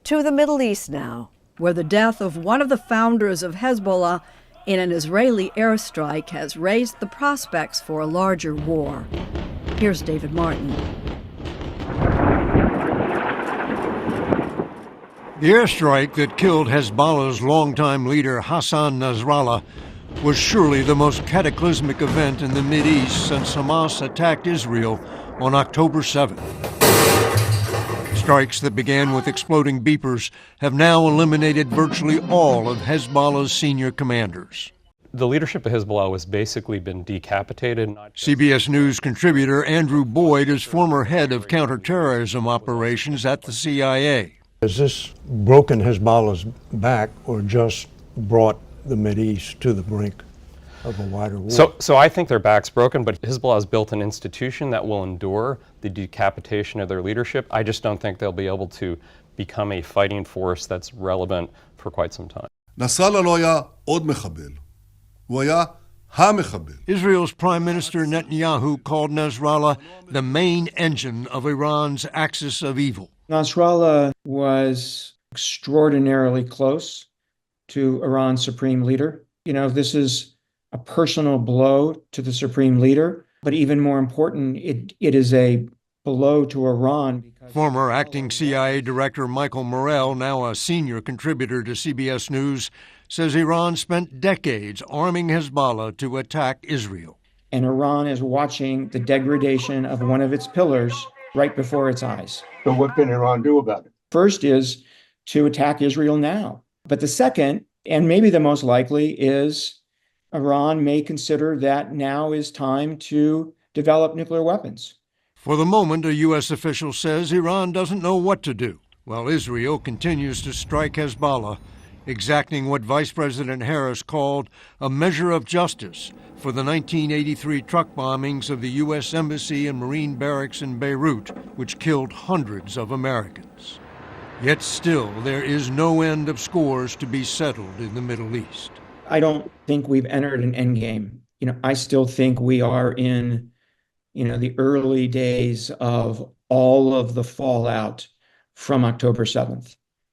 To the Middle East now, where the death of one of the founders of Hezbollah in an Israeli airstrike has raised the prospects for a larger war. Here's David Martin. The airstrike that killed Hezbollah's longtime leader Hassan Nasrallah was surely the most cataclysmic event in the Mideast since Hamas attacked Israel on October 7th. Strikes that began with exploding beepers have now eliminated virtually all of Hezbollah's senior commanders. The leadership of Hezbollah has basically been decapitated. CBS News contributor Andrew Boyd is former head of counterterrorism operations at the CIA. Has this broken Hezbollah's back or just brought the Mideast to the brink of a wider war? So I think their back's broken, but Hezbollah has built an institution that will endure the decapitation of their leadership. I just don't think they'll be able to become a fighting force that's relevant for quite some time. נסראללה לא היה עוד מחבל, הוא היה המחבל. Israel's Prime Minister Netanyahu called Nasrallah the main engine of Iran's axis of evil. Nasrallah was extraordinarily close to Iran's supreme leader. You know, this is a personal blow to the supreme leader, but even more important, it is a blow to Iran. Former acting CIA Director Michael Morell, now a senior contributor to CBS News, says Iran spent decades arming Hezbollah to attack Israel. And Iran is watching the degradation of one of its pillars right before its eyes. So what can Iran do about it? First is to attack Israel now. But the second, and maybe the most likely, is Iran may consider that now is time to develop nuclear weapons. For the moment, a U.S. official says Iran doesn't know what to do, while Israel continues to strike Hezbollah, exacting what Vice President Harris called a measure of justice for the 1983 truck bombings of the U.S. Embassy and Marine barracks in Beirut, which killed hundreds of Americans. Yet still, there is no end of scores to be settled in the Middle East. I don't think we've entered an endgame. You know, I still think we are in, the early days of all of the fallout from October 7th.